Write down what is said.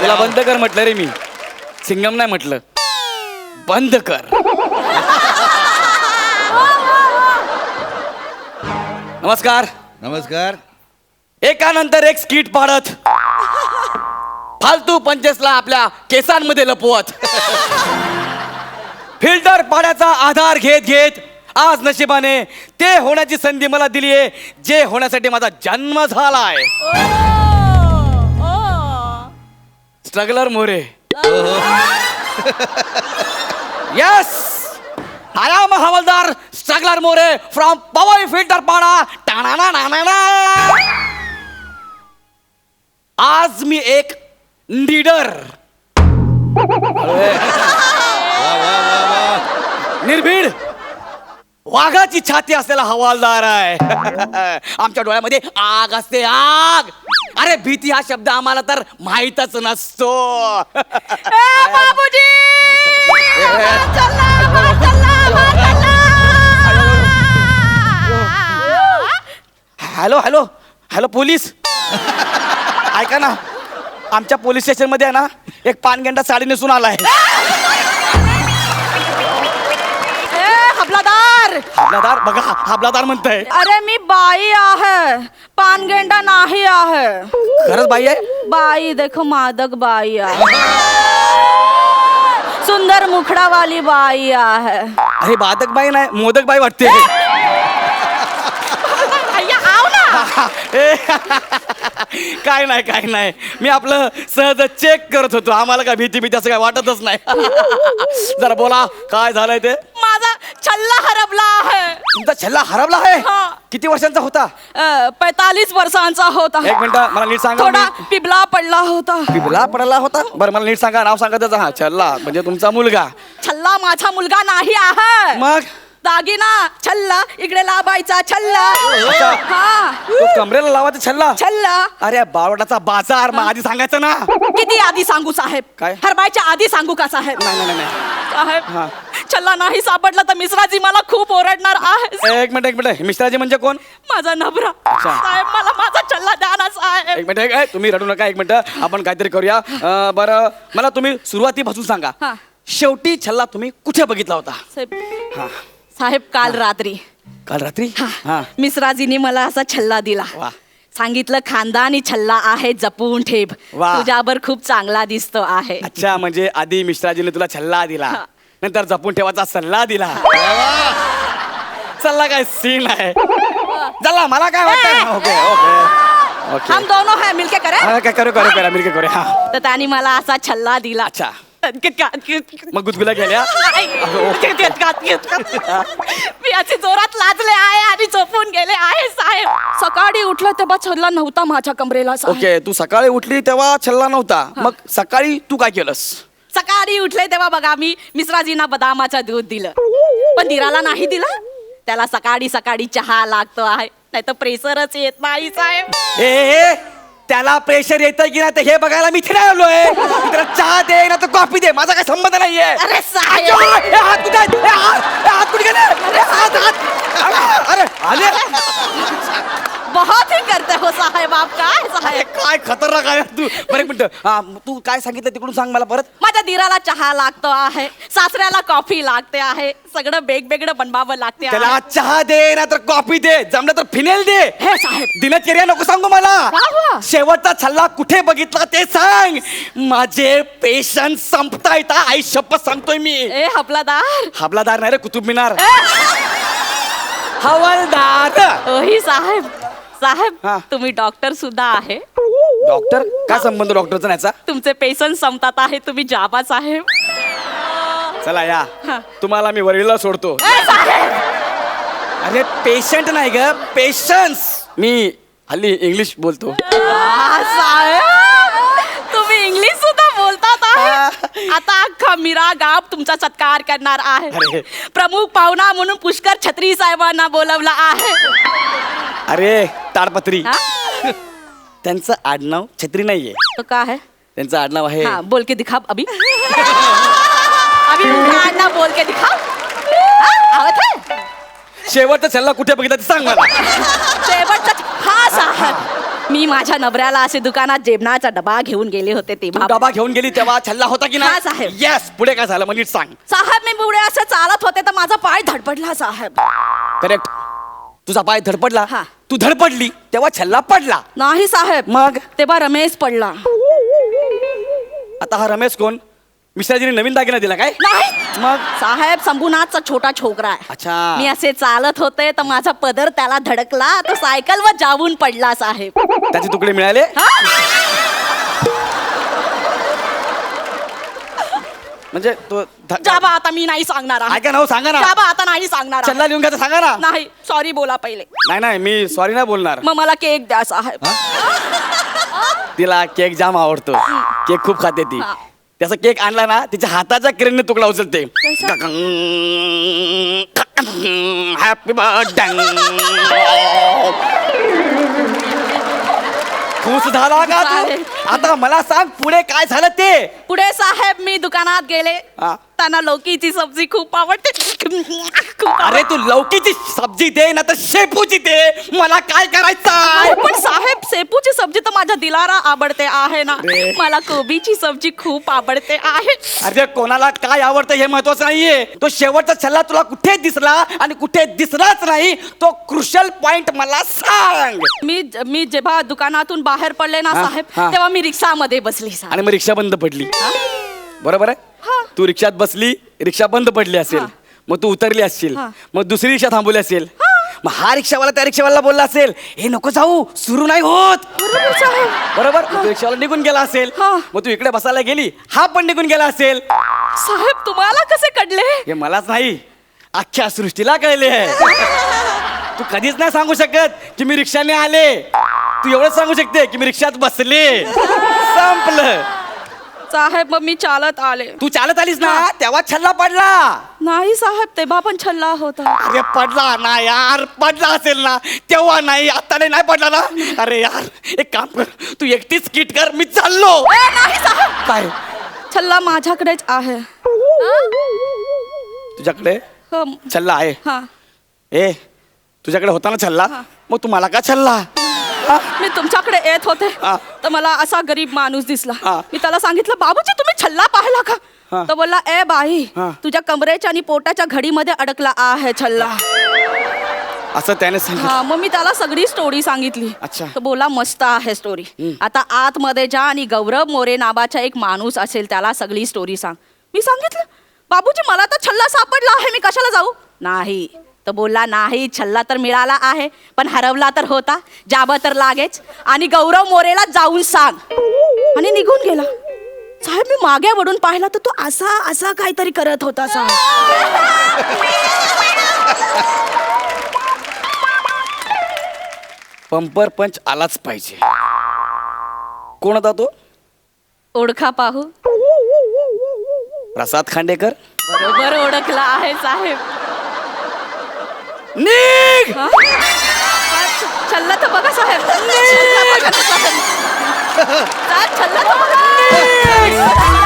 तुला बंद कर म्हटलं रे मी, सिंगम नाही म्हटलं, बंद कर. नमस्कार. नमस्कार. एकानंतर एक स्किट पाडत, फालतू पंचेसला आपल्या केसांमध्ये लपवत, फिल्टर पाण्याचा आधार घेत घेत आज नशिबाने ते होण्याची संधी मला दिली आहे जे होण्यासाठी माझा जन्म झालाय. Struggler More. Yes, I am हवालदार struggler More from Powai filter Pada. आज मी एक लीडर, निर्भीड, वाघाची छाती असलेला हवालदार आहे. आमच्या डोळ्यामध्ये आग असते, आग. अरे भीती हा शब्द आम्हाला तर माहीतच नसतो. बाबूजी हॅलो हॅलो हॅलो पोलीस, ऐका ना, आमच्या पोलीस स्टेशन मध्ये आहे ना एक पानगेंडा साडी नेसून आलाय. हबलादार. हबलादार बघा, हबलादार म्हणताय. अरे मी बाई आहे, पानगेंडा नाही आहे. खरंच बाई आहे? बाई देखो, मादक बाई आहे, सुंदर मुखडा वाली बाई आहे. अरे बादक बाई नाही, मोदक बाई वाटते. आओ ना. काय नाही काय नाही, मी आपलं सहज चेक करत होतो. आम्हाला काय भीती भीती असं काय वाटतच नाही. जरा बोला काय झालंय ते. माझा छल्ला हरपला आहे. तुमचा छल्ला हरवला आहे? हा. किती वर्षांचा होता? 45 वर्षांचा होता. एक मिनिट मला नीट सांगा. थोडा पिबला पडला होता. पिबला पडला होता? बरं मला नीट सांगा, नाव सांगा त्याचं. हा, छल्ला म्हणजे तुमचा मुलगा. छल्ला माझा मुलगा नाही आहे. मग दागिना छल्ला, इकडे लावायचा छल्ला. अच्छा. हा, तो कमरेला लावायचा छल्ला. छल्ला. अरे बावटाचा बाजार, मग आधी सांगायचं ना. किती आधी सांगू साहेब? काय? हरबायच्या आधी सांगू का साहेब? नाही नाही नाही साहेब, हा. छल्ला नाही सापडला तर मिश्राजी मला खूप ओरडणार आहे. एक मिनिट मिश्राजी म्हणजे कोण? माझा नवरा. अच्छा. साहेब मला माझा छल्ला द्या ना साहेब. एक मिनिट, तुम्ही रडू नका. एक मिनिट, आपण काहीतरी करूया. बरं मला तुम्ही सुरुवातीपासून सांगा, हा. शेवटी छल्ला तुम्ही कुठे बघितला होता? साहेब, हा. साहेब काल रात्री. काल रात्री? हा. मिश्राजीने मला असा छल्ला दिला. वा. सांगितलं खानदानी छल्ला आहे, जपून ठेव. वा. तुझ्यावर खूप चांगला दिसतो आहे. अच्छा, म्हणजे आधी मिश्राजीने तुला छल्ला दिला, हा. नंतर जपून ठेवायचा सल्ला दिला. सल्ला काय सीन आहे. चला मला काय वाटतं. Okay okay okay. हम दोनों है मिलके करे. हा, काय करू करू करा मिळके करू. हा. तर त्याने मला असा छल्ला दिला. अच्छा, मग गुदगुल्या गेल्या. मी असे जोरात लाजले आहे आणि झोपून गेले आहे साहेब. सकाळी उठलं तेव्हा छल्ला नव्हता माझ्या कमरेला साहेब. ओके, तू सकाळी उठली तेव्हा छल्ला नव्हता. मग सकाळी तू काय केलंस? सकाळी उठले तेव्हा बघा मी मिश्राजींना बदामाचं दूध दिलं, पण धीराला नाही दिला. त्याला सकाळी सकाळी चहा लागतो आहे, नाही तर प्रेशरच येत नाही साहेब. ए, त्याला प्रेशर येतंय की नाही ते हे बघायला मी इथे आलोय. त्याला चहा दे ना तर कॉफी दे, माझा काय संबंध नाहीये. अरे साहेब, ए, हात कुठे आहेत? ए, हात कुठे गेले? अरे हात हात. अरे आले. बहुत ही करते हो साहेब आप. काय अरे, साहेब, काय खतरनाक आहे तू. बरं एक मिनिट, हा तू काय सांगितलं तिकडून सांग मला परत. माझ्या धीराला चहा लागतो आहे, सासऱ्याला कॉफी लागते आहे, सगळं वेगवेगळं बनवावं लागते आहे. त्याला चहा दे ना तर कॉफी दे, जमलं तर फिनेल दे. हे साहेब, दिनचर्या नको सांगू मला. का हुआ? शेवटचा छल्ला कुठे बघितला ते सांग. माझे पेशन्स संपता येता, आई शपथ सांगतोय मी. ए हबलादार. हबलादार नाही रे, कुतुब मिनार. हवालदार. ओही साहेब. साहेब, हा. तुम्ही डॉक्टर सुद्धा आहे. डॉक्टर? काय संबंध डॉक्टरचा याचा? तुमचे पेशंट संपतात आहे, तुम्ही जाबा साहेब. चला या, हा. तुम्हाला मी वरीला सोडतो. ए साहेब, अरे पेशंट नाही ग, पेशन्स. मी हल्ली इंग्लिश बोलतो. साहेब तुम्ही इंग्लिश सुद्धा बोलतात आहे. आता अख्खा मीरा गाव तुमचा सत्कार करणार आहे. अरे. प्रमुख पाहुणा म्हणून पुष्कर छत्री साहेबांना बोलवलं आहे. अरे ताडपत्री. हा? त्यांचं आडनाव छत्री नाहीये, तो का है? त्यांचं आडनाव आहे. हाँ, बोल के दिखा अभी. अभी उनका आडनाव बोल के दिखा. हाँ, आवत है? शेवटचा छल्ला कुठे बघितला ते सांग मला. शेवटचा. हा साहेब, मी माझ्या नवऱ्याला असे दुकानात जेवणाचा डबा घेऊन गेले होते तू तेव्हा डबा घेऊन गेली तेव्हा छल्ला होता की हा, नाही साहेब. येस पुढे काय झालं मग नीट सांग साहेब मी पुढे असं चालत होते तर माझा पाय धडपडला साहेब. करेक्ट तुझा पाय धडपडला हा. तू धडपडली तेव्हा छल्ला पडला नाही साहेब मग तेव्हा रमेश पडला. आता हा रमेश कोण मिश्राजीने नवीन दागिना दिला काय नाही मग साहेब शंभूनाथचा छोटा छोकरा आहे. अच्छा मी असे चालत होते तर माझा पदर त्याला धडकला तो सायकलवर जाऊन पडला साहेब. त्याचे तुकडे मिळाले हा? म्हणजे तो जाबा आता मी नाही सांगणार आहे. ऐका ना हो, सांगा ना जाबा आता नाही सांगणार आहे. छल्ला लिहून घ्यायचं सांगा ना नाही सॉरी बोला पहिले. नाही नाही मी सॉरी नाही बोलणार मग मला केक द्या साहेब. तिला केक जाम आवडतो केक खूप खाते ती हा. त्याचा केक आणला ना तिच्या हाताच्या क्रेनने तुकडा उचलते कसा? हॅपी बर्थडे खुश झाला का तू चालेल. आता मला सांग पुढे काय झालं ते पुढे साहेब मी दुकानात गेले हा. त्यांना लौकीची सब्जी खूप आवडते खूप अरे तू लौकीची सब्जी दे ना तर शेपूची दे मला काय करायचं अरे पण साहेब शेपूची सब्जी तर माझ्या दिलारा आवडते आहे ना. रे. मला कोबीची सब्जी खूप आवडते आहे. अरे कोणाला काय आवडतं हे महत्वाचं नाहीये तो शेवटचा छल्ला तुला कुठे दिसला आणि कुठे दिसलाच नाही तो क्रुशल पॉइंट मला सांग मी जेव्हा दुकानातून बाहेर पडले ना हा, साहेब हा. तेव्हा मी रिक्षामध्ये बसली साहेब. आणि मग रिक्षा बंद पडली बरोबर आहे हा. तू रिक्षात बसली रिक्षा बंद पडली असेल हा. मग तू उतरली असशील हा. मग दुसरी रिक्षा थांबवली असेल मग हा रिक्षावाला त्या रिक्षावाला बोलला असेल हे नको जाऊ सुरू नाही होत बरोबर साहेब. बरोबर मग तो रिक्षावाला निघून गेला असेल हा. मग तू इकडे बसायला गेली हा पण निघून गेला असेल साहेब तुम्हाला कसे कळले. हे मलाच नाही अख्ख्या सृष्टीला कळले तू कधीच नाही सांगू शकत की मी रिक्षाने आले तू एवढंच सांगू शकते की मी रिक्षात बसले संपलं साहेब मग मी चालत आले. तू चालत आलीस ना तेव्हा छल्ला पडला नाही साहेब तेव्हा पण छल्ला होता. अरे पडला ना यार पडला असेल ना तेव्हा नाही आता नाही पडला ना अरे यार एक काम कर तू एकटीच किट कर मी चाललो ए, नाही साहेब काय छल्ला माझ्याकडेच आहे. तुझ्याकडे हं, छल्ला आहे हा. ए तुझ्याकडे होता ना छल्ला हा. मग तू मला का छल्ला मी तुमच्याकडे येत होते हा. तर मला असा गरीब माणूस दिसला. हा. मी त्याला सांगितलं बाबूजी तुम्ही छल्ला पाहिला हा. का तर बोलला ए बाई हा. तुझ्या कमरेच्या आणि पोटाच्या घडीमध्ये अडकला आहे छल्ला. असं त्याने सांगितलं हा मग मी त्याला सगळी स्टोरी सांगितली. अच्छा. तो बोला मस्त आहे स्टोरी. आता आतमध्ये जा आणि गौरव मोरे नावाचा एक माणूस असेल त्याला सगळी स्टोरी सांग. मी सांगितलं बाबूजी मला तर छल्ला सापडला आहे मी कशाला जाऊ. नाही तर बोलला नाही छल्ला तर मिळाला आहे पण हरवला तर होता जावं तर लागेच आणि गौरव मोरेला जाऊन सांग आणि निघून गेला. साहेब मी मागे वळून पाहिला तर तो असा असा काहीतरी करत होता साहेब. पंपर पंच आलाच पाहिजे कोण होता तो ओळखा पाहू. प्रसाद खांडेकर बरोबर ओळखला आहे साहेब. निघ हा? छल्ला तर बघा साहेब. छल्ला बघा ना, साहेब. साहेब, छल्ला तर बघा.